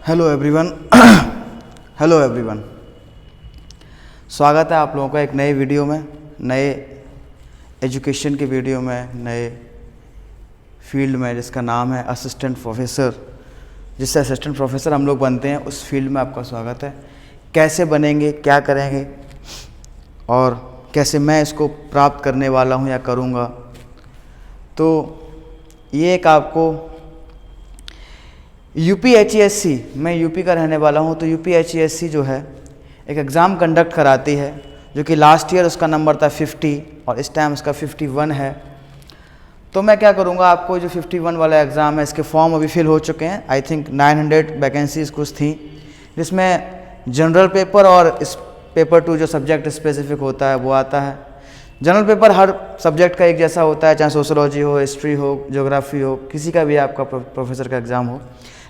Hello everyone. Hello everyone, स्वागत है आप लोगों का एक नए वीडियो में, नए एजुकेशन के वीडियो में, नए फील्ड में जिसका नाम है असिस्टेंट प्रोफेसर। जिससे असिस्टेंट प्रोफेसर हम लोग बनते हैं उस फील्ड में आपका स्वागत है। कैसे बनेंगे, क्या करेंगे और कैसे मैं इसको प्राप्त करने वाला हूँ या करूँगा, तो ये एक आपको UPHESC, मैं यूपी का रहने वाला हूँ, तो UPHESC जो है एक एग्ज़ाम कंडक्ट कराती है, जो कि लास्ट ईयर उसका नंबर था 50 और इस टाइम उसका 51 है। तो मैं क्या करूँगा, आपको जो 51 वाला एग्ज़ाम है इसके फॉर्म अभी फिल हो चुके हैं। आई थिंक 900 वैकेंसीज़ कुछ थी, जिसमें जनरल पेपर और इस पेपर 2 जो सब्जेक्ट स्पेसिफिक होता है वो आता है। जनरल पेपर हर सब्जेक्ट का एक जैसा होता है, चाहे सोशोलॉजी हो, हिस्ट्री हो, ज्योग्राफी हो, किसी का भी आपका प्रोफेसर का एग्ज़ाम हो।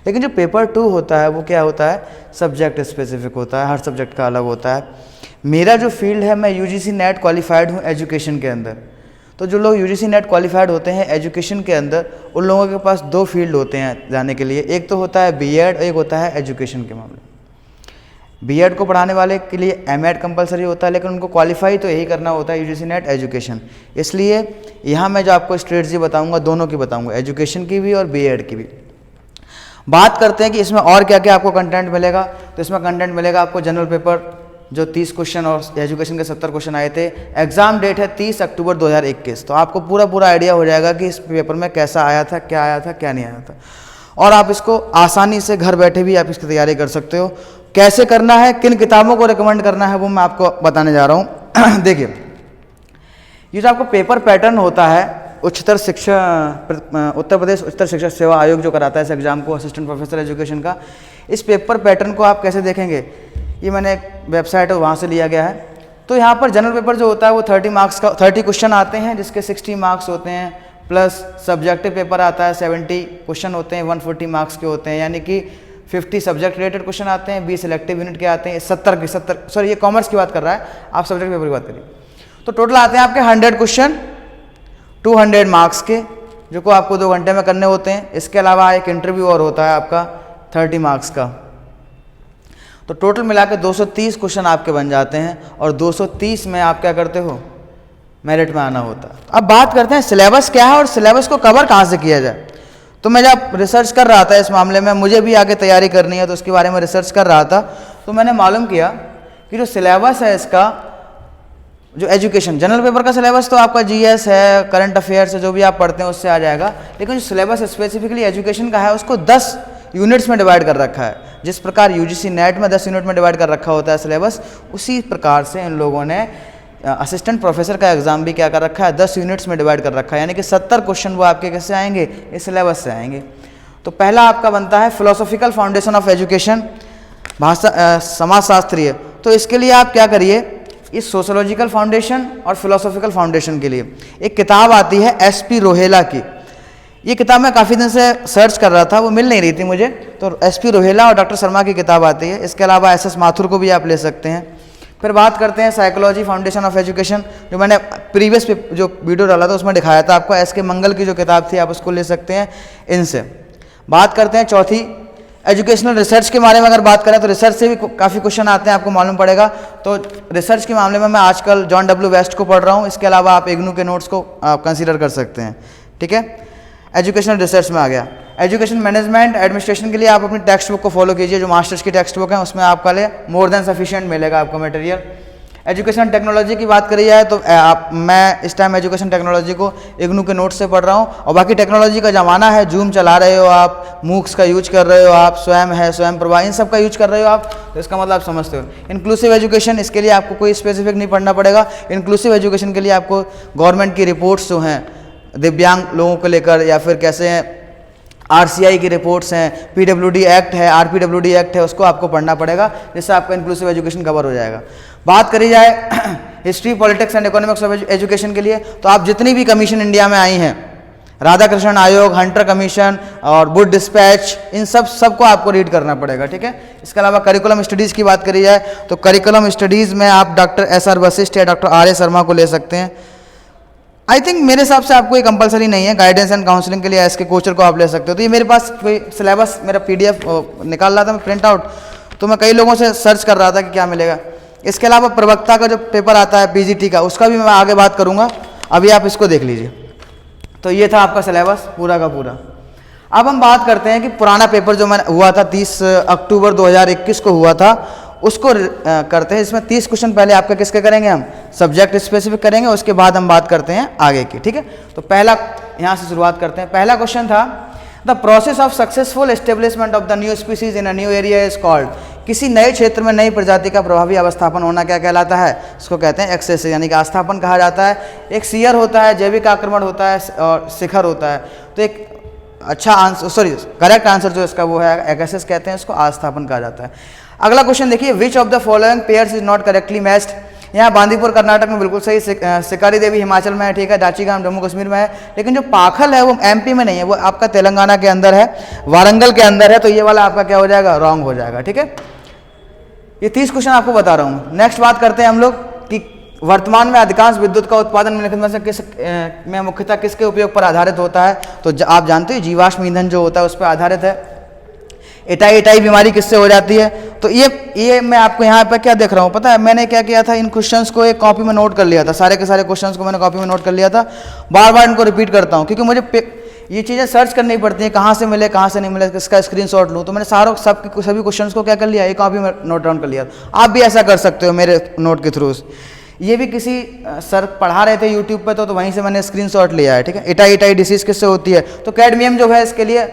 लेकिन जो पेपर 2 होता है वो क्या होता है, सब्जेक्ट स्पेसिफिक होता है, हर सब्जेक्ट का अलग होता है। मेरा जो फील्ड है, मैं UGC नेट क्वालिफाइड हूँ एजुकेशन के अंदर। तो जो लोग UGC नेट क्वालिफाइड होते हैं एजुकेशन के अंदर, उन लोगों के पास 2 फील्ड होते हैं जाने के लिए। एक तो होता है B.Ed, एक होता है एजुकेशन के मामले। B.Ed को पढ़ाने वाले के लिए M.Ed कंपलसरी होता है, लेकिन उनको क्वालिफाई तो यही करना होता है UGC नेट एजुकेशन। इसलिए यहाँ मैं जो आपको स्ट्रेटजी बताऊँगा, दोनों की बताऊँगा, एजुकेशन की भी और B.Ed की भी। बात करते हैं कि इसमें और क्या क्या आपको कंटेंट मिलेगा। तो इसमें कंटेंट मिलेगा आपको जनरल पेपर जो 30 क्वेश्चन और एजुकेशन के 70 क्वेश्चन आए थे। एग्ज़ाम डेट है 30 अक्टूबर 2021। तो आपको पूरा आइडिया हो जाएगा कि इस पेपर में कैसा आया था, क्या आया था, क्या नहीं आया था। और आप इसको आसानी से घर बैठे भी आप इसकी तैयारी कर सकते हो। कैसे करना है, किन किताबों को रिकमेंड करना है, वो मैं आपको बताने जा रहा हूँ। देखिए, ये जो आपको पेपर पैटर्न होता है, उत्तर प्रदेश उच्चतर शिक्षा सेवा आयोग जो कराता है इस एग्ज़ाम को, असिस्टेंट प्रोफेसर एजुकेशन का, इस पेपर पैटर्न को आप कैसे देखेंगे, ये मैंने एक वेबसाइट है वहाँ से लिया गया है। तो यहाँ पर जनरल पेपर जो होता है वो 30 मार्क्स का 30 क्वेश्चन आते हैं, जिसके 60 मार्क्स होते हैं, प्लस सब्जेक्टिव पेपर आता है 70 क्वेश्चन होते हैं, 140 मार्क्स के होते हैं। यानी कि 50 सब्जेक्ट रिलेटेड क्वेश्चन आते हैं, 20 सिलेक्टिव यूनिट के आते हैं, 70 सॉरी ये कॉमर्स की बात कर रहा है, आप सब्जेक्ट पेपर की बात करिए। तो टोटल आते हैं आपके 100 क्वेश्चन 200 मार्क्स के, जो को आपको 2 घंटे में करने होते हैं। इसके अलावा एक इंटरव्यू और होता है आपका 30 मार्क्स का। तो टोटल मिला के 230 क्वेश्चन आपके बन जाते हैं और 230 में आप क्या करते हो, मेरिट में आना होता है। अब बात करते हैं सिलेबस क्या है और सिलेबस को कवर कहाँ से किया जाए। तो मैं जब रिसर्च कर रहा था इस मामले में, मुझे भी आगे तैयारी करनी है तो उसके बारे में रिसर्च कर रहा था, तो मैंने मालूम किया कि जो सिलेबस है इसका, जो एजुकेशन जनरल पेपर का सिलेबस तो आपका GS है, करंट अफेयर्स है, जो भी आप पढ़ते हैं उससे आ जाएगा। लेकिन जो सिलेबस स्पेसिफिकली एजुकेशन का है उसको 10 यूनिट्स में डिवाइड कर रखा है। जिस प्रकार UGC नेट में 10 यूनिट में डिवाइड कर रखा होता है सिलेबस, उसी प्रकार से इन लोगों ने असिस्टेंट प्रोफेसर का एग्जाम भी क्या कर रखा है, 10 यूनिट्स में डिवाइड कर रखा है। यानी कि 70 क्वेश्चन वो आपके कैसे आएंगे, इस सिलेबस से आएंगे। तो पहला आपका बनता है फिलोसॉफिकल फाउंडेशन ऑफ एजुकेशन, भाषा समाजशास्त्रीय। तो इसके लिए आप क्या करिए, इस सोशोलॉजिकल फाउंडेशन और फिलोसॉफिकल फाउंडेशन के लिए एक किताब आती है SP रोहेला की। ये किताब मैं काफ़ी दिन से सर्च कर रहा था, वो मिल नहीं रही थी मुझे, तो SP रोहेला और डॉक्टर शर्मा की किताब आती है। इसके अलावा SS माथुर को भी आप ले सकते हैं। फिर बात करते हैं साइकोलॉजी फाउंडेशन ऑफ एजुकेशन, जो मैंने प्रीवियस जो वीडियो डाला था उसमें दिखाया था आपको। SK मंगल की जो किताब थी आप उसको ले सकते हैं। इनसे बात करते हैं चौथी एजुकेशनल रिसर्च के बारे में। अगर बात करें तो रिसर्च से भी काफ़ी क्वेश्चन आते हैं, आपको मालूम पड़ेगा। तो रिसर्च के मामले में मैं आजकल जॉन W वेस्ट को पढ़ रहा हूँ। इसके अलावा आप इग्नू के नोट्स को आप कंसीडर कर सकते हैं। ठीक है, एजुकेशनल रिसर्च में आ गया। एजुकेशन मैनेजमेंट एडमिनिस्ट्रेशन के लिए आप अपनी टेक्स्ट बुक को फॉलो कीजिए, जो मास्टर्स की टेक्स्ट बुक है उसमें आपका लिए मोर देन सफिशिएंट मिलेगा आपको मटेरियल। एजुकेशन टेक्नोलॉजी की बात करी जाए तो मैं इस टाइम एजुकेशन टेक्नोलॉजी को इग्नू के नोट्स से पढ़ रहा हूँ। और बाकी टेक्नोलॉजी का ज़माना है, जूम चला रहे हो आप, मूक्स का यूज कर रहे हो आप, स्वयं प्रभा, इन सब का यूज कर रहे हो आप, तो इसका मतलब आप समझते हो। इंक्लूसिव एजुकेशन, इसके लिए आपको कोई स्पेसिफिक नहीं पढ़ना पड़ेगा। इंक्लूसिव एजुकेशन के लिए आपको गवर्नमेंट की रिपोर्ट्स जो हैं दिव्यांग लोगों को लेकर, या फिर कैसे RCI की रिपोर्ट्स हैं, PWD एक्ट है, RPWD एक्ट है, उसको आपको पढ़ना पड़ेगा, जिससे आपका इंक्लूसिव एजुकेशन कवर हो जाएगा। बात करी जाए history, politics and economics of education के लिए, तो आप जितनी भी कमीशन इंडिया में आई हैं, राधाकृष्णन आयोग, हंटर कमीशन और वुड डिस्पैच, इन सबको आपको रीड करना पड़ेगा। ठीक है, इसके अलावा करिकुलम स्टडीज़ की बात करी जाए तो करिकुलम स्टडीज़ में आप डॉक्टर SR वशिष्ठ या डॉक्टर RA शर्मा को ले सकते हैं। आई थिंक मेरे हिसाब से आपको ये कंपलसरी नहीं है, गाइडेंस एंड काउंसलिंग के लिए एस के कोचर को आप ले सकते हो। तो ये मेरे पास कोई सिलेबस मेरा PDF निकाल रहा था मैं प्रिंट आउट, तो मैं कई लोगों से सर्च कर रहा था कि क्या मिलेगा। इसके अलावा प्रवक्ता का जो पेपर आता है PGT का, उसका भी मैं आगे बात करूँगा, अभी आप इसको देख लीजिए। तो ये था आपका सिलेबस पूरा का पूरा। अब हम बात करते हैं कि पुराना पेपर जो मैंने हुआ था 30 अक्टूबर 2021 को हुआ था, उसको करते हैं। इसमें 30 क्वेश्चन पहले आपके किसके करेंगे, हम सब्जेक्ट स्पेसिफिक करेंगे, उसके बाद हम बात करते हैं आगे की, ठीक है। तो पहला यहाँ से शुरुआत करते हैं। पहला क्वेश्चन था the process of successful establishment of the new species in a new area is called. किसी नए क्षेत्र में नई प्रजाति का प्रभावी अवस्थापन होना क्या कहलाता है, इसको कहते हैं एक्सेस, यानी कि आस्थापन कहा जाता है। एक सीयर होता है, जैविक आक्रमण होता है और शिखर होता है। तो एक अच्छा आंसर, सॉरी करेक्ट आंसर जो इसका वो है एक्सेस कहते हैं, इसको आस्थापन कहा जाता है। अगला क्वेश्चन देखिए, which of the following pairs is not correctly matched. यहाँ बांदीपुर कर्नाटक में बिल्कुल सही, शिकारी देवी हिमाचल में है, ठीक है, दाचीगाम जम्मू कश्मीर में है, लेकिन जो पाखल है वो MP में नहीं है, वो आपका तेलंगाना के अंदर है, वारंगल के अंदर है। तो ये वाला आपका क्या हो जाएगा, रॉन्ग हो जाएगा, ठीक है। ये 30 क्वेश्चन आपको बता रहा हूँ। नेक्स्ट बात करते हैं हम लोग कि वर्तमान में अधिकांश विद्युत का उत्पादन निम्नलिखित में से किस में मुख्यतः किसके उपयोग पर आधारित होता है। तो आप जानते हो जीवाश्म ईंधन जो होता है उस पर आधारित है। एटाई बीमारी किससे हो जाती है। तो ये मैं आपको यहाँ पे क्या देख रहा हूँ पता है, मैंने क्या किया था, इन क्वेश्चंस को एक कॉपी में नोट कर लिया था, सारे के सारे क्वेश्चंस को मैंने कॉपी में नोट कर लिया था। बार बार इनको रिपीट करता हूँ क्योंकि मुझे ये चीज़ें सर्च करनी पड़ती हैं, कहाँ से मिले कहाँ से नहीं मिले, इसका स्क्रीनशॉट लूँ। तो मैंने सभी क्वेश्चंस को क्या कर लिया, एक कॉपी में नोट डाउन कर लिया। आप भी ऐसा कर सकते हो मेरे नोट के थ्रू। ये भी किसी सर पढ़ा रहे थे यूट्यूब पे, तो वहीं से मैंने स्क्रीनशॉट लिया है, ठीक है। एटाई डिसीज किससे होती है, तो कैडमियम जो है इसके लिए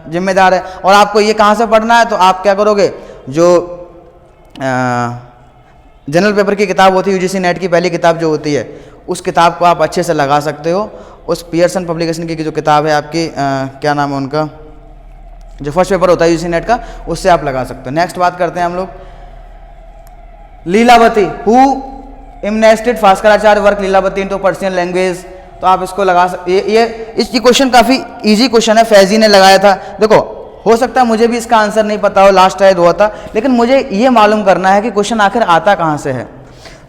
जिम्मेदार है। और आपको ये कहाँ से पढ़ना है, तो आप क्या करोगे, जो जनरल पेपर की किताब होती है, UGC नेट की पहली किताब जो होती है, उस किताब को आप अच्छे से लगा सकते हो। उस पियर्सन पब्लिकेशन की जो किताब है आपकी, क्या नाम है उनका, जो फर्स्ट पेपर होता है UGC नेट का, उससे आप लगा सकते हो। नेक्स्ट बात करते हैं हम लोग लीलावती, हु इमनेस्टेड Bhaskaracharya work Lilavati into Persian language. तो आप इसको लगा ये क्वेश्चन काफ़ी इजी क्वेश्चन है, फैजी ने लगाया था। देखो हो सकता है मुझे भी इसका आंसर नहीं पता हो, लास्ट शायद हुआ था, लेकिन मुझे ये मालूम करना है कि क्वेश्चन आखिर आता कहाँ से है।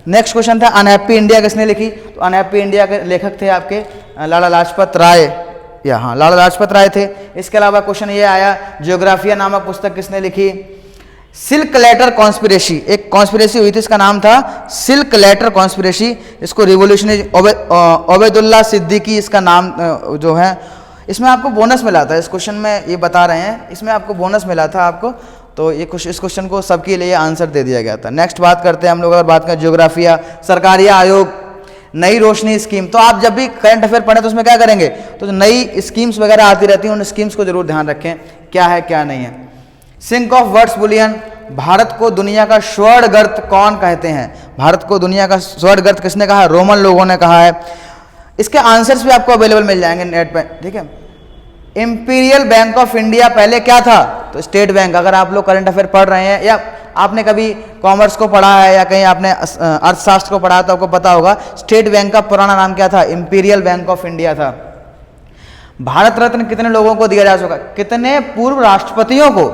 नेक्स्ट क्वेश्चन था अनहैप्पी इंडिया किसने लिखी। तो अनहैप्पी इंडिया के लेखक थे आपके लाला लाजपत राय, या हाँ लाला लाजपत राय थे। इसके अलावा क्वेश्चन ये आया ज्योग्राफिया नामक पुस्तक किसने लिखी। सिल्क लेटर कॉन्स्पिरेसी, एक कॉन्स्पिरेसी हुई थी, इसका नाम था सिल्क लेटर कॉन्स्पिरेसी। इसको रिवोल्यूशनरी ओबैदुल्ला सिद्दीकी इसका नाम जो है। इसमें आपको बोनस मिला था, इस क्वेश्चन में ये बता रहे हैं, इसमें आपको बोनस मिला था आपको। तो ये इस क्वेश्चन को सबके लिए आंसर दे दिया गया था। नेक्स्ट बात करते हैं हम लोग, अगर बात करें ज्योग्राफिया, सरकारी आयोग, नई रोशनी स्कीम। तो आप जब भी करंट अफेयर पढ़ें तो उसमें क्या करेंगे, तो नई स्कीम्स वगैरह आती रहती हैं, उन स्कीम्स को जरूर ध्यान रखें क्या है क्या नहीं है। Sync of words Boolean, Bharat को दुनिया का स्वर्ण गर्त कौन कहते हैं। भारत को दुनिया का स्वर्ण गर्त किसने कहा है, रोमन लोगों ने कहा है। इसके आंसर्स भी आपको अवेलेबल मिल जाएंगे नेट पे, ठीक है। इंपीरियल बैंक ऑफ इंडिया पहले क्या था, तो स्टेट बैंक। अगर आप लोग करंट अफेयर पढ़ रहे हैं या आपने कभी कॉमर्स को पढ़ा है या कहीं आपने अर्थशास्त्र को पढ़ा तो आपको पता होगा स्टेट बैंक का पुराना नाम क्या था, इंपीरियल बैंक ऑफ इंडिया था। भारत रत्न कितने लोगों को दिया जा चुका, कितने पूर्व राष्ट्रपतियों को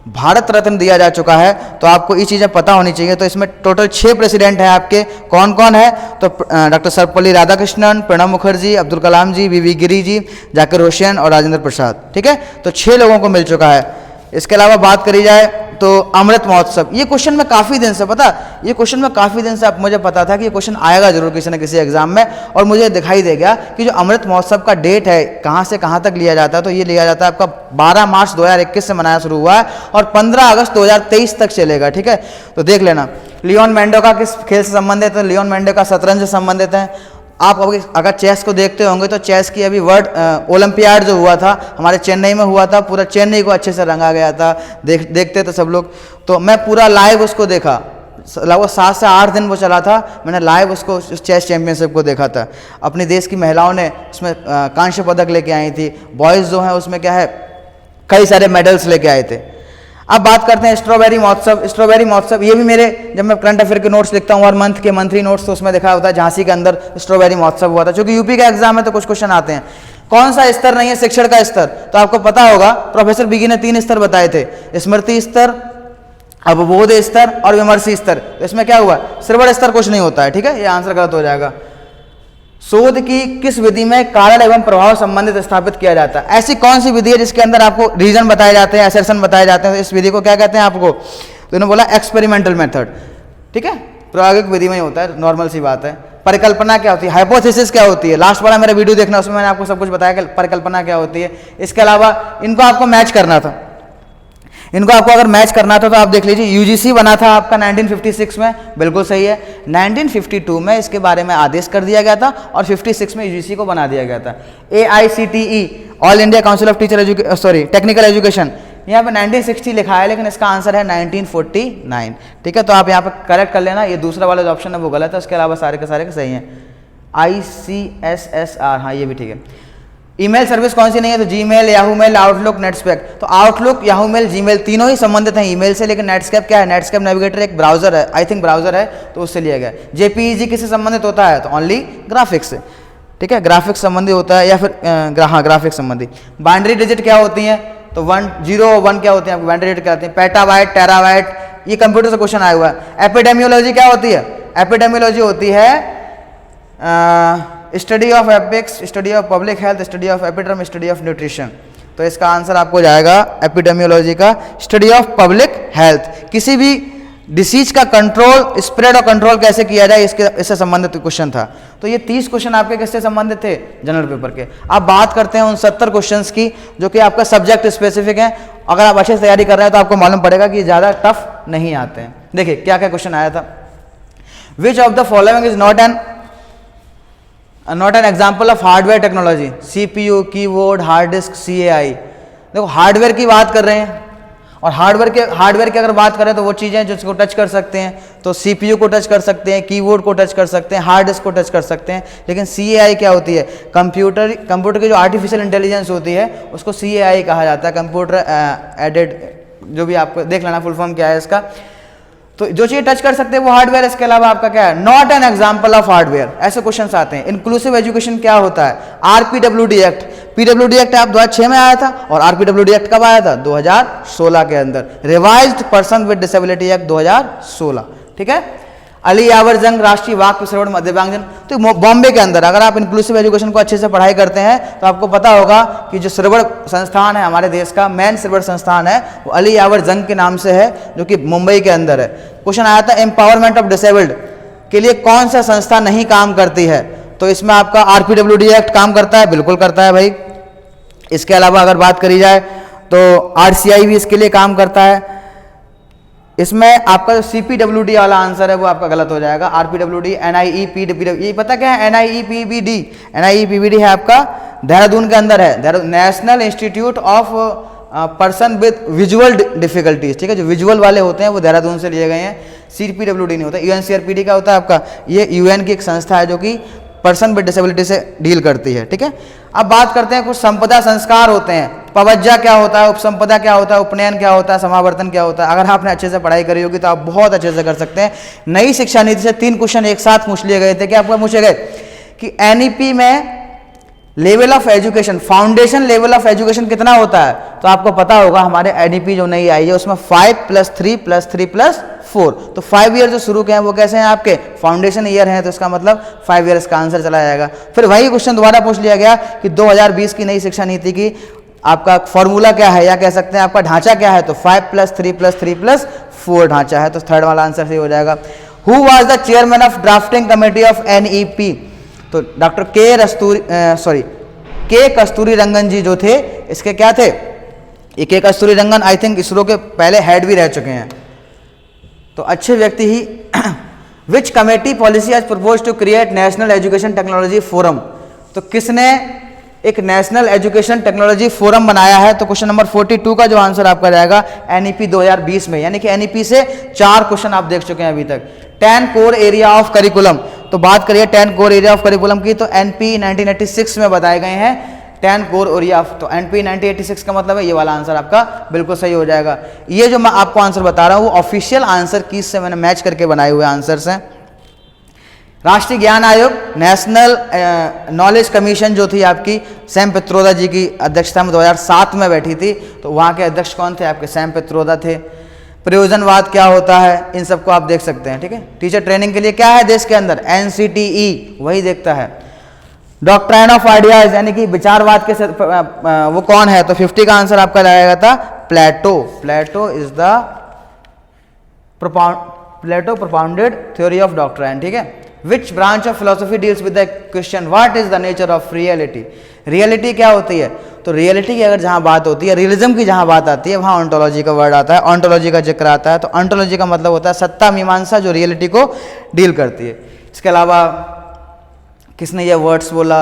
भारत रत्न दिया जा चुका है। तो आपको ये चीज़ें पता होनी चाहिए। तो इसमें टोटल 6 प्रेसिडेंट हैं आपके, कौन कौन है, तो डॉक्टर सर्वपल्ली राधाकृष्णन, प्रणब मुखर्जी, अब्दुल कलाम जी, वी गिरी जी, जाकिर हुसैन और राजेंद्र प्रसाद, ठीक है। तो 6 लोगों को मिल चुका है। इसके अलावा बात करी जाए तो अमृत महोत्सव, ये क्वेश्चन में काफ़ी दिन से ये क्वेश्चन में काफ़ी दिन से मुझे पता था कि ये क्वेश्चन आएगा जरूर किसी न किसी एग्जाम में, और मुझे दिखाई दे गया कि जो अमृत महोत्सव का डेट है कहाँ से कहाँ तक लिया जाता है। तो ये लिया जाता है आपका 12 मार्च 2021 से मनाया शुरू हुआ है और 15 अगस्त 2023 तक चलेगा, ठीक है। तो देख लेना। लियोन मेंडो का किस खेल से संबंधित है, लियोन मेंडो का शतरंज से संबंधित है। आप अगर चेस को देखते होंगे तो चेस की अभी वर्ल्ड ओलंपियाड जो हुआ था हमारे चेन्नई में हुआ था, पूरा चेन्नई को अच्छे से रंगा गया था, देखते थे सब लोग। तो मैं पूरा लाइव उसको देखा, लगभग 7 से 8 दिन वो चला था, मैंने लाइव उसको चेस चैंपियनशिप को देखा था। अपने देश की महिलाओं ने उसमें कांस्य पदक लेके आई थी, बॉयज़ जो हैं उसमें क्या है कई सारे मेडल्स लेके आए थे। अब बात करते हैं स्ट्रॉबेरी महोत्सव। स्ट्रॉबेरी महोत्सव ये भी मेरे, जब मैं करंट अफेयर के नोट्स लिखता हूँ और मंथ के मंथली नोट्स, तो उसमें देखा होता है झांसी के अंदर स्ट्रॉबेरी महोत्सव हुआ था। क्योंकि यूपी का एग्जाम है तो कुछ क्वेश्चन आते हैं। कौन सा स्तर नहीं है, शिक्षण का स्तर। तो आपको पता होगा प्रोफेसर बिगी ने 3 स्तर बताए थे, स्मृति स्तर, अवबोध स्तर और विमर्शी स्तर। तो इसमें क्या हुआ, श्रवण स्तर कुछ नहीं होता है, ठीक है, ये आंसर गलत हो जाएगा। शोध की किस विधि में कारण एवं प्रभाव संबंधित स्थापित किया जाता है? ऐसी कौन सी विधि है जिसके अंदर आपको रीजन बताए जाते हैं, असर्शन बताए जाते हैं? तो इस विधि को क्या कहते हैं आपको? तो इन्होंने बोला एक्सपेरिमेंटल मेथड, ठीक है, प्रायोगिक विधि में ही होता है, नॉर्मल सी बात है। परिकल्पना क्या होती है? हाइपोथेसिस क्या होती है? लास्ट वाला मेरा वीडियो देखना, उसमें मैंने आपको सब कुछ बताया कि परिकल्पना क्या होती है। इसके अलावा इनको आपको मैच करना था, इनको आपको अगर मैच करना था तो आप देख लीजिए, यूजीसी बना था आपका 1956 में, बिल्कुल सही है। 1952 में इसके बारे में आदेश कर दिया गया था और 56 में यूजीसी को बना दिया गया था। AICTE, all India council of teacher technical education, यहाँ पे 1960 लिखा है लेकिन इसका आंसर है 1949, ठीक है। तो आप यहाँ पे करेक्ट कर लेना, ये दूसरा वाला जो ऑप्शन है वो गलत है, उसके अलावा सारे के सही हैं। ICSSR, हाँ ये भी ठीक है। ईमेल सर्विस कौन सी नहीं है? तो Gmail, Yahoo mail, Outlook, Netscape. तो आउटलुक, याहू मेल, जीमेल तीनों ही संबंधित हैं ईमेल से, लेकिन नेटस्केप क्या है? नेटस्केप नेविगेटर एक ब्राउजर है, आई थिंक ब्राउजर है, तो उससे लिया गया। JPEG किससे संबंधित होता है? तो ओनली ग्राफिक्स से, ठीक है, ग्राफिक्स संबंधी होता है, या फिर हाँ ग्राफिक्स संबंधी। बाइनरी डिजिट क्या होती हैं? तो 1 0 1 क्या होते हैं आपको? बाइनरी डिजिट क्या होती है? पेटाबाइट, टेराबाइट, ये कंप्यूटर से क्वेश्चन आया हुआ है। एपिडेमियोलॉजी क्या होती है? एपिडेमियोलॉजी होती है study of epics, study of public health, study of epiderm, study of nutrition. तो इसका आंसर आपको जाएगा एपिडेमियोलॉजी का स्टडी ऑफ पब्लिक हेल्थ। किसी भी डिसीज का कंट्रोल, स्प्रेड और कंट्रोल कैसे किया जाए, इससे संबंधित क्वेश्चन था। तो ये 30 क्वेश्चन आपके किससे संबंधित थे? जनरल पेपर के। अब बात करते हैं उन 70 क्वेश्चंस की जो कि आपका सब्जेक्ट स्पेसिफिक है। अगर आप अच्छे से तैयारी कर रहे हैं तो आपको मालूम पड़ेगा कि ज़्यादा टफ नहीं आते हैं। देखिए क्या क्या क्वेश्चन आया था। Which of the following is not an example of hardware technology? CPU, keyboard, hard disk, CAI। देखो हार्डवेयर की बात कर रहे हैं, और हार्डवेयर की अगर बात करें तो वो चीज़ें जो इसको टच कर सकते हैं, तो CPU को टच कर सकते हैं, कीबोर्ड को टच कर सकते हैं, हार्ड डिस्क को टच कर सकते हैं। लेकिन CAI क्या होती है? कंप्यूटर की जो आर्टिफिशियल इंटेलिजेंस होती है उसको CAI कहा जाता है, कंप्यूटर एडेड, जो भी आपको देख लेना फुल फॉर्म क्या है इसका। तो जो चीज़ टच कर सकते हैं वो हार्डवेयर। इसके अलावा आपका क्या है? Not an example of hardware, ऐसे क्वेश्चंस आते हैं। इंक्लूसिव एजुकेशन क्या होता है? RPWD एक्ट, PWD एक्ट आप 2006 में आया था, और RPWD एक्ट कब आया था? 2016 के अंदर। Revised person with disability act 2016, ठीक है। अली यावर जंग राष्ट्रीय वाक्य श्रवण दिव्यांगजन। तो बॉम्बे के अंदर अगर आप इंक्लूसिव एजुकेशन को अच्छे से पढ़ाई करते हैं तो आपको पता होगा कि जो श्रवण संस्थान है हमारे देश का मेन श्रवण संस्थान है वो अली यावर जंग के नाम से है, जो कि मुंबई के अंदर है। क्वेश्चन आया था एम्पावरमेंट ऑफ डिसेबल्ड के लिए कौन सा संस्था नहीं काम करती है? तो इसमें आपका RPWD एक्ट काम करता है, बिल्कुल करता है भाई। इसके अलावा अगर बात करी जाए तो RCI भी इसके लिए काम करता है। इसमें आपका जो CPWD वाला आंसर है वो आपका गलत हो जाएगा। RPWD, NIEPWD, ये पता क्या है? NIEPBD है आपका देहरादून के अंदर है, national institute of person with visual difficulties, ठीक है। जो विजुअल वाले होते हैं वो देहरादून से लिए गए हैं। CPWD नहीं होता। UNCRPD का होता है आपका, ये UN की एक संस्था है जो कि पर्सन विद डिसेबिलिटी से डील करती है, ठीक है। अब बात करते हैं कुछ संपदा संस्कार होते हैं। पवज्जा क्या होता है? उपसंपदा क्या होता है? उपनयन क्या होता है? समावर्तन क्या होता है? अगर आपने अच्छे से पढ़ाई करी होगी तो आप बहुत अच्छे से कर सकते हैं। नई शिक्षा नीति से 3 क्वेश्चन एक साथ पूछ लिए गए थे। क्या आपको पूछे गए कि NEP में level of education, foundation level of education कितना होता है? तो आपको पता होगा हमारे NEP जो नई आई है उसमें 5 + 3 + 3 + 4, तो 5 ईयर जो शुरू के हैं वो कैसे हैं आपके? फाउंडेशन ईयर हैं, तो इसका मतलब 5 ईयर्स का आंसर चला जाएगा। फिर वही क्वेश्चन दोबारा पूछ लिया गया कि 2020 की नई शिक्षा नीति की आपका फॉर्मूला क्या है, या कह सकते हैं आपका ढांचा क्या है? तो 5 + 3 + 3 + 4 ढांचा है, तो थर्ड वाला आंसर सही हो जाएगा। Who was the chairman of drafting committee of NEP? तो डॉक्टर के कस्तूरी रंगन जी जो थे, इसके क्या थे? ये के कस्तूरी रंगन आई थिंक इसरो के पहले हेड भी रह चुके हैं, तो अच्छे व्यक्ति ही। Which committee policy has propose to create national education technology forum? तो किसने एक नेशनल एजुकेशन टेक्नोलॉजी फोरम बनाया है? तो क्वेश्चन नंबर 42 का जो आंसर आपका जाएगा NEP 2020 में, यानी कि NEP से 4 क्वेश्चन आप देख चुके हैं अभी तक। 10 कोर एरिया ऑफ करिकुलम, तो बात करिए 10 कोर एरिया ऑफ करिकुलम की, तो NP 1986 में बताए गए हैं 10 कोर एरिया ऑफ, तो NP 1986 का मतलब है ये वाला आंसर आपका बिल्कुल सही हो जाएगा। ये जो मैं आपको आंसर बता रहा हूँ वो ऑफिशियल आंसर की से मैंने मैच करके बनाए हुए आंसर्स हैं। राष्ट्रीय ज्ञान आयोग, नेशनल नॉलेज कमीशन जो थी आपकी सैम पित्रोदा जी की अध्यक्षता में 2007 में बैठी थी, तो वहाँ के अध्यक्ष कौन थे आपके? सैम पित्रोदा थे। प्रयोजनवाद क्या होता है, इन सबको आप देख सकते हैं, ठीक है। टीचर ट्रेनिंग के लिए क्या है देश के अंदर? NCTE, वही देखता है। डॉक्ट्राइन ऑफ आइडियाज यानी कि विचारवाद के वो कौन है? तो 50 का आंसर आपका लगाया था Plato. Plato is the Plato propounded theory of doctrine, ठीक है। Which branch of philosophy deals with the question what is the nature of reality? Reality क्या होती है? तो रियलिटी की अगर जहां बात होती है, रियलिज्म की जहां बात आती है, वहां ऑन्टोलॉजी का वर्ड आता है, ऑन्टोलॉजी का जिक्र आता है। तो ऑन्टोलॉजी का मतलब होता है सत्ता मीमांसा, जो रियलिटी को डील करती है। इसके अलावा किसने ये वर्ड्स बोला?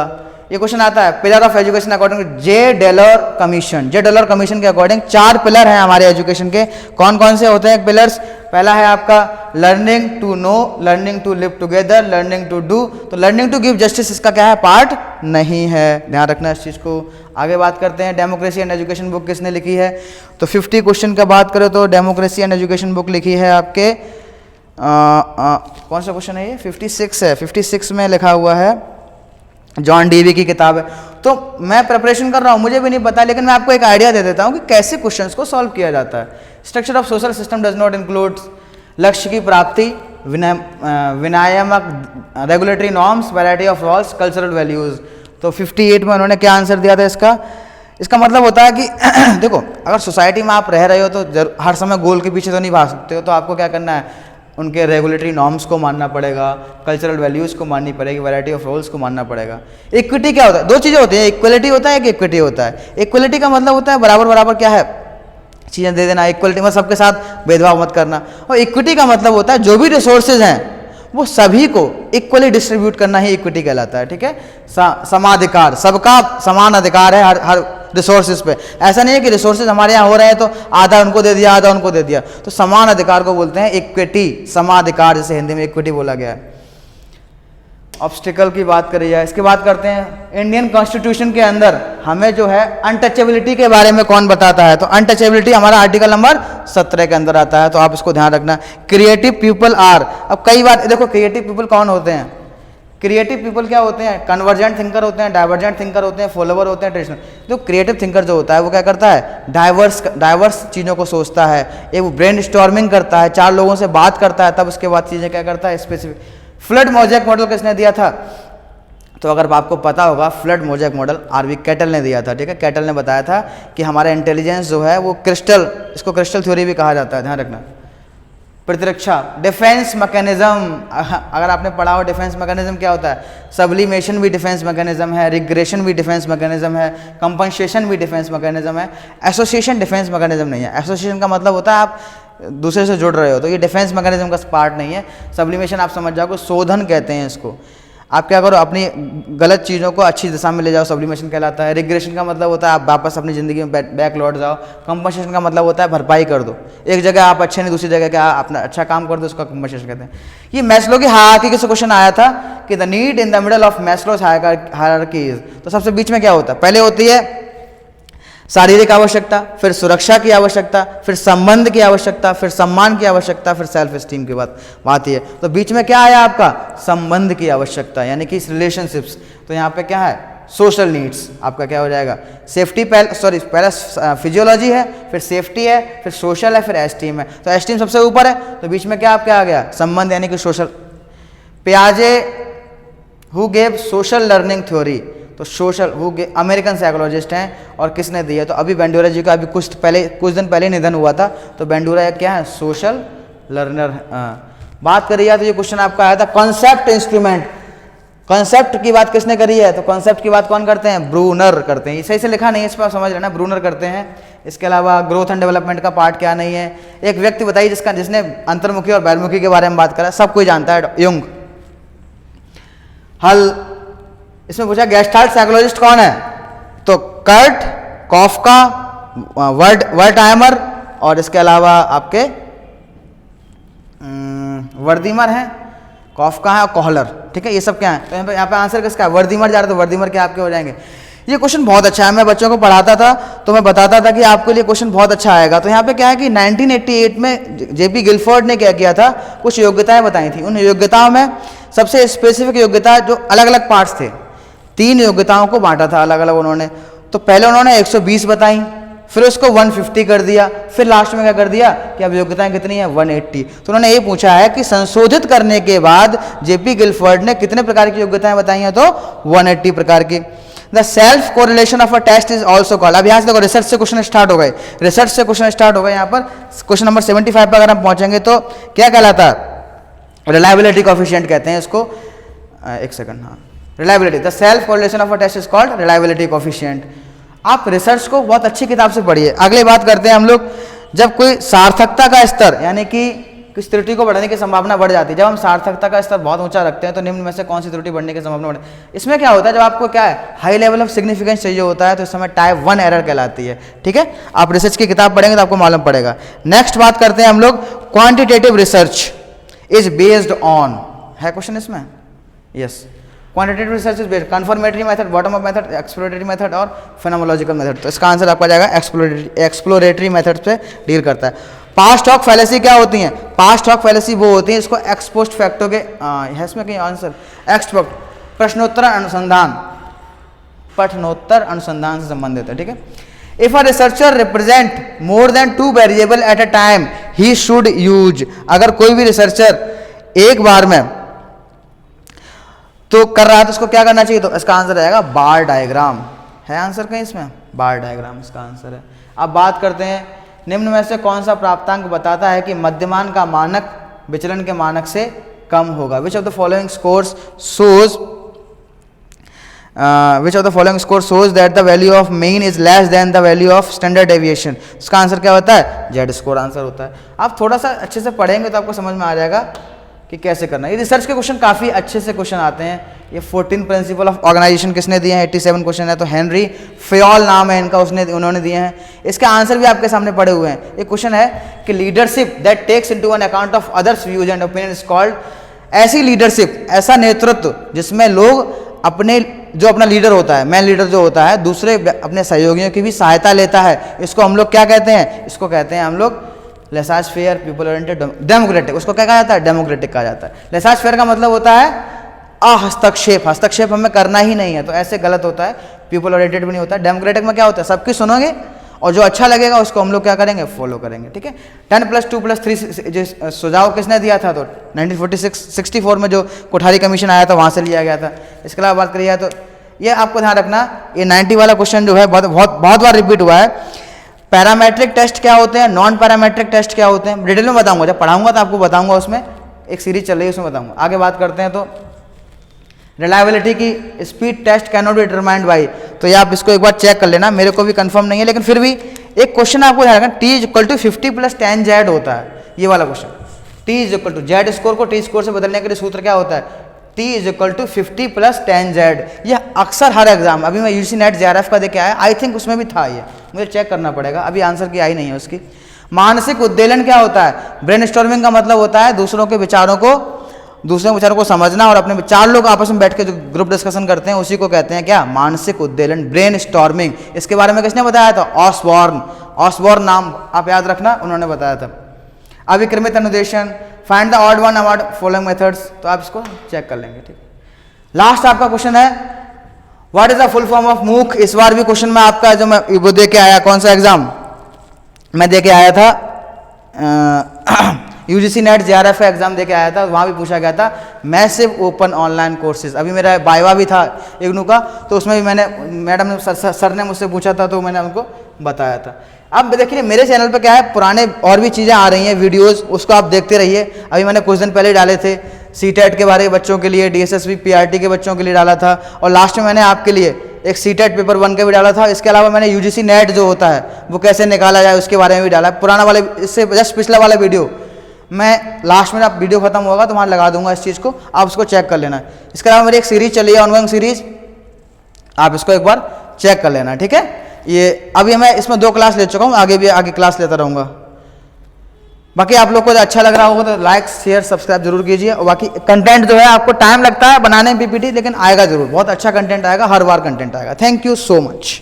ये क्वेश्चन आता है pillar of education according to J Delors commission. J Delors commission के अकॉर्डिंग 4 पिलर हैं हमारे एजुकेशन के। कौन कौन से होते हैं पिलर्स? पहला है आपका learning to know, learning to live together, learning to do. तो लर्निंग टू गिव जस्टिस इसका क्या है? पार्ट नहीं है, ध्यान रखना इस चीज़ को। आगे बात करते हैं डेमोक्रेसी एंड एजुकेशन बुक किसने लिखी है? तो 50 क्वेश्चन का बात करें तो डेमोक्रेसी एंड एजुकेशन बुक लिखी है आपके कौन सा क्वेश्चन है ये? 56 है। 56 में लिखा हुआ है, जॉन डीवी की किताब है। तो मैं प्रिपरेशन कर रहा हूँ, मुझे भी नहीं पता, लेकिन मैं आपको एक आइडिया दे देता हूँ कि कैसे क्वेश्चंस को सॉल्व किया जाता है। Structure of social system does not include लक्ष्य की प्राप्ति, विनायमक regulatory norms, variety of laws, cultural values. तो 58 में उन्होंने क्या आंसर दिया था इसका? इसका मतलब होता है कि देखो, अगर सोसाइटी में आप रह रहे हो तो हर समय गोल के पीछे तो नहीं भाग सकते हो, तो आपको क्या करना है? उनके रेगुलेटरी नॉर्म्स को मानना पड़ेगा, कल्चरल वैल्यूज़ को माननी पड़ेगी, वैरायटी ऑफ रोल्स को मानना पड़ेगा। इक्विटी क्या होता है? 2 चीज़ें होती हैं, इक्वलिटी होता है, एक इक्विटी होता है। इक्वलिटी का मतलब होता है बराबर बराबर क्या है? चीज़ें दे देना। इक्वलिटी में सबके साथ भेदभाव मत करना। और इक्विटी का मतलब होता है जो भी रिसोर्सेज हैं वो सभी को इक्वली डिस्ट्रीब्यूट करना ही इक्विटी कहलाता है, ठीक है। समाधिकार, सबका समान अधिकार है हर रिसोर्सेज पे। ऐसा नहीं है कि रिसोर्सेज हमारे यहाँ हो रहे हैं तो आधा उनको दे दिया, आधा उनको दे दिया। तो समान अधिकार को बोलते हैं इक्विटी, समाधिकार, जैसे हिंदी में इक्विटी बोला गया है। ऑब्स्टिकल की बात करी जाए, इसकी बात करते हैं। इंडियन कॉन्स्टिट्यूशन के अंदर हमें जो है अनटचेबिलिटी के बारे में कौन बताता है? तो अनटचेबिलिटी हमारा आर्टिकल नंबर 17 के अंदर आता है, तो आप इसको ध्यान रखना। क्रिएटिव पीपल आर, अब कई बार देखो क्रिएटिव पीपल कौन होते हैं? क्रिएटिव पीपल क्या होते हैं? कन्वर्जेंट थिंकर होते हैं, डाइवर्जेंट थिंकर होते हैं, फॉलोवर होते हैं, ट्रेडिशनल। तो क्रिएटिव थिंकर जो होता है वो क्या करता है? डाइवर्स चीज़ों को सोचता है, एक वो ब्रेन स्टॉर्मिंग करता है, 4 लोगों से बात करता है, तब उसके बाद चीज़ें क्या करता है? स्पेसिफिक। फ्लड मोज़ेक मॉडल किसने दिया था? तो अगर आपको पता होगा, fluid mosaic model RV Cattell ने दिया था, ठीक है। कैटल ने बताया था कि हमारा इंटेलिजेंस जो है वो क्रिस्टल, इसको क्रिस्टल थ्योरी भी कहा जाता है, ध्यान रखना। प्रतिरक्षा, डिफेंस मैकेनिज्म, अगर आपने पढ़ा हो डिफेंस मैकेनिज्म क्या होता है? सब्लिमेशन भी डिफेंस मैकेनिज्म है, रिग्रेशन भी डिफेंस मैकेनिज्म है, कंपनसेशन भी डिफेंस मैकेनिज्म है। एसोसिएशन डिफेंस मैकेनिज्म नहीं है। एसोसिएशन का मतलब होता है आप दूसरे से जुड़ रहे हो, तो ये डिफेंस मैकेनिज्म का पार्ट नहीं है। सब्लिमेशन आप समझ जाओगे, शोधन कहते हैं इसको। आप क्या करो, अपनी गलत चीज़ों को अच्छी दिशा में ले जाओ, सब्लिमेशन कहलाता है। रिग्रेशन का मतलब होता है आप वापस अपनी ज़िंदगी में बैक लौट जाओ। कंपनसेशन का मतलब होता है भरपाई कर दो, एक जगह आप अच्छे नहीं दूसरी जगह क्या अपना अच्छा काम कर दो, उसका कंपनसेशन कहते हैं। ये मैस्लो की हायरार्की से क्वेश्चन आया था कि the need in the middle of Maslow's hierarchy is, तो सबसे बीच में क्या होता है? पहले होती है शारीरिक आवश्यकता, फिर सुरक्षा की आवश्यकता, फिर संबंध की आवश्यकता, फिर सम्मान की आवश्यकता, फिर सेल्फ एस्टीम की बात ही है। तो बीच में क्या आया आपका? संबंध की आवश्यकता, यानी कि रिलेशनशिप्स। तो यहाँ पे क्या है? सोशल नीड्स आपका क्या हो जाएगा? सेफ्टी पहले फिजियोलॉजी है, फिर सेफ्टी है, फिर सोशल है, फिर एस्टीम है। तो एस्टीम सबसे ऊपर है, तो बीच में क्या आ गया? संबंध, यानी कि सोशल। पियाजे who gave social learning theory, तो सोशल वो अमेरिकन साइकोलॉजिस्ट हैं। और किसने दिया? तो अभी बेंडूरा जी का अभी कुछ दिन पहले निधन हुआ था। तो बेंडूरा क्या है? Social learner. बात करी जाए तो ये क्वेश्चन आपका आया था कॉन्सेप्ट इंस्ट्रूमेंट। कॉन्सेप्ट की बात किसने करी है? तो कॉन्सेप्ट की बात कौन करते हैं? ब्रूनर करते हैं। सही से लिखा नहीं है, इस पर समझ लेना, ब्रूनर करते हैं। इसके अलावा ग्रोथ एंड डेवलपमेंट का पार्ट क्या नहीं है? एक व्यक्ति बताइए जिसने अंतर्मुखी और बहिर्मुखी के बारे में बात करा, सब कोई जानता है, युंग। हल, इसमें पूछा गेस्टाल्ट साइकोलॉजिस्ट कौन है? तो कर्ट, कॉफका, वर्टहाइमर और इसके अलावा आपके वर्दीमर हैं, कॉफका है और कोहलर, ठीक है। ये सब क्या है? तो यहाँ पे आंसर किसका है? वर्दीमर जा रहा है, तो वर्दीमर के आपके हो जाएंगे। ये क्वेश्चन बहुत अच्छा है, मैं बच्चों को पढ़ाता था तो मैं बताता था कि आपके लिए क्वेश्चन बहुत अच्छा आएगा। तो यहाँ पे क्या है कि 1988 में जेपी गिलफोर्ड ने क्या किया था? कुछ योग्यताएं बताई थी। उन योग्यताओं में सबसे स्पेसिफिक योग्यता जो अलग अलग पार्ट्स थे, 3 योग्यताओं को बांटा था अलग अलग उन्होंने। तो पहले उन्होंने 120 बताई, फिर उसको 150 कर दिया, फिर लास्ट में क्या कर दिया कि अब योग्यताएं कितनी है 180। तो उन्होंने ये पूछा है कि संशोधित करने के बाद जेपी गिलफोर्ड ने कितने प्रकार की योग्यताएं बताई हैं, तो 180 प्रकार की। The self correlation of a test is also called. अब यहाँ से देखो रिसर्च से क्वेश्चन स्टार्ट हो गए, रिसर्च से क्वेश्चन स्टार्ट हो गए। यहाँ पर क्वेश्चन नंबर 75 पर अगर हम पहुंचेंगे तो क्या कहलाता है, रिलायबिलिटी कोएफिशिएंट कहते हैं इसको। एक सेकंड, हाँ, reliability, the self correlation of a test is called reliability coefficient. आप रिसर्च को बहुत अच्छी किताब से पढ़िए। अगली बात करते हैं हम लोग, जब कोई सार्थकता का स्तर यानी कि किस त्रुटि को बढ़ने की संभावना बढ़ जाती है। जब हम सार्थकता का स्तर बहुत ऊंचा रखते हैं तो निम्न में से कौन सी त्रुटि बढ़ने की संभावना बढ़े। इसमें क्या होता है, जब आपको क्या है हाई लेवल ऑफ सिग्निफिकेंस चाहिए होता है तो इस समय टाइप 1 एरर कहलाती है। ठीक है, आप रिसर्च की किताब पढ़ेंगे तो आपको मालूम पड़ेगा। नेक्स्ट बात करते हैं हम लोग, quantitative research is based on, है क्वेश्चन इसमें, yes, quantitative research is based confirmatory method, bottom up method, exploratory method और फेनोमोलॉजिकल मेथड। तो इसका आंसर आपका जाएगा एक्सप्लोरेटरी मेथड से डील करता है। पास्ट हॉक फैलेसी क्या होती हैं, पास्ट हॉक फैलेसी वो होती है इसको एक्सपोस्ट फैक्टो के है इसमें कहीं आंसर एक्सपोस्ट प्रश्नोत्तर अनुसंधान, पठनोत्तर अनुसंधान से संबंधित है। ठीक है, if a researcher represent more than 2 variable at a time he should use. अगर कोई भी रिसर्चर एक बार में तो कर रहा है तो उसको क्या करना चाहिए, तो इसका आंसर रहेगा बार डायग्राम। है आंसर कहीं इसमें, बार डायग्राम इसका आंसर है। अब बात करते हैं निम्न में से कौन सा प्राप्तांक बताता है कि मध्यमान का मानक विचलन के मानक से कम होगा। Which of the following scores shows that the value of mean is less than the value of standard deviation. इसका आंसर क्या होता है, जेड स्कोर आंसर होता है। आप थोड़ा सा अच्छे से पढ़ेंगे तो आपको समझ में आ जाएगा कि कैसे करना है। ये रिसर्च के क्वेश्चन काफ़ी अच्छे से क्वेश्चन आते हैं। ये 14 प्रिंसिपल ऑफ ऑर्गेनाइजेशन किसने दिए हैं, 87 क्वेश्चन है, तो हेनरी फेयोल नाम है इनका, उन्होंने दिए हैं। इसके आंसर भी आपके सामने पड़े हुए हैं। एक क्वेश्चन है कि leadership that takes into an account of others views and opinion is called. ऐसी लीडरशिप, ऐसा नेतृत्व जिसमें लोग अपने जो अपना लीडर होता है, मैन लीडर जो होता है, दूसरे अपने सहयोगियों की भी सहायता लेता है, इसको हम लोग क्या कहते हैं, इसको कहते हैं हम लोग लेसाज फेयर पीपल ओरिएंटेड डेमोक्रेटिक। उसको क्या कहा जाता है, डेमोक्रेटिक कहा जाता है। लेसाज फेयर का मतलब होता है हस्तक्षेप, हस्तक्षेप हमें करना ही नहीं है, तो ऐसे गलत होता है। पीपल ओरिएंटेड भी नहीं होता। डेमोक्रेटिक में क्या होता है, सबकी सुनोगे और जो अच्छा लगेगा उसको हम लोग क्या करेंगे, फॉलो करेंगे। ठीक है, 10+2+3 जो सुझाव किसने दिया था, तो 1964 में जो कोठारी कमीशन आया था वहाँ से लिया गया था। इसके अलावा बात करिए तो ये आपको ध्यान रखना, ये 90 वाला क्वेश्चन जो है बहुत बार रिपीट हुआ है। पैरामेट्रिक टेस्ट क्या होते हैं, नॉन पैरामेट्रिक टेस्ट क्या होते हैं, डिटेल में बताऊंगा, जब पढ़ाऊंगा तो आपको बताऊंगा। उसमें एक सीरीज चल रही है उसमें बताऊंगा। आगे बात करते हैं तो रिलायबिलिटी की speed test can not be determined by. तो ये आप इसको एक बार चेक कर लेना, मेरे को भी कंफर्म नहीं है, लेकिन फिर भी एक क्वेश्चन आपको ध्यान रखना, T = 50 + tan Z होता है, ये वाला क्वेश्चन। T = Z स्कोर को T स्कोर से बदलने के लिए सूत्र क्या होता है, T = 50 + tan Z। ये अक्सर हर एग्जाम, अभी मैं UGC नेट JRF का देके आया, आई थिंक उसमें भी था, ये मुझे चेक करना पड़ेगा, अभी आंसर की आई नहीं है उसकी। मानसिक उद्वेलन क्या होता है, ब्रेनस्टॉर्मिंग का मतलब होता है दूसरों के विचारों को समझना और अपने 4 लोग आपस में बैठ के जो ग्रुप डिस्कशन करते हैं उसी को कहते हैं क्या, मानसिक उद्वेलन, ब्रेनस्टॉर्मिंग। इसके बारे में किसने बताया था, ऑसबॉर्न नाम आप याद रखना, उन्होंने बताया था। अविक्रमित अनुदेशन, find the odd one about following methods, तो आप इसको चेक कर लेंगे। ठीक, लास्ट आपका क्वेश्चन है what is the full form of मूक। इस बार भी क्वेश्चन में आपका जो मैं वो दे के आया, कौन सा एग्जाम मैं दे के आया था, UGC नेट JRF एग्जाम दे के आया था, वहाँ भी पूछा गया था मैसिव ओपन ऑनलाइन कोर्सेज। अभी मेरा बाइवा भी था इग्नू का, तो उसमें भी मैंने मैडम ने सर ने मुझसे पूछा था तो मैंने उनको बताया था। अब देखिए मेरे चैनल पे क्या है, पुराने और भी चीज़ें आ रही हैं वीडियोस, उसको आप देखते रहिए। अभी मैंने कुछ दिन पहले डाले थे CTET के बारे में बच्चों के लिए, DSSB PRT के बच्चों के लिए डाला था, और लास्ट में मैंने आपके लिए एक CTET पेपर 1 का भी डाला था। इसके अलावा मैंने UGC नेट जो होता है वो कैसे निकाला जाए उसके बारे में भी डाला। पुराना वाले, इससे जस्ट पिछला वाला वीडियो मैं लास्ट में, आप वीडियो खत्म होगा तो वहाँ लगा दूंगा इस चीज़ को, आप उसको चेक कर लेना। इसके अलावा मेरी एक सीरीज चली है, ऑनगोइंग सीरीज, आप इसको एक बार चेक कर लेना। ठीक है, ये अभी मैं इसमें 2 क्लास ले चुका हूँ, आगे भी आगे क्लास लेता रहूँगा। बाकी आप लोग को अच्छा लग रहा होगा तो लाइक शेयर सब्सक्राइब जरूर कीजिए। और बाकी कंटेंट जो है आपको टाइम लगता है बनाने में PPT, लेकिन आएगा जरूर, बहुत अच्छा कंटेंट आएगा, हर बार कंटेंट आएगा। Thank you so much.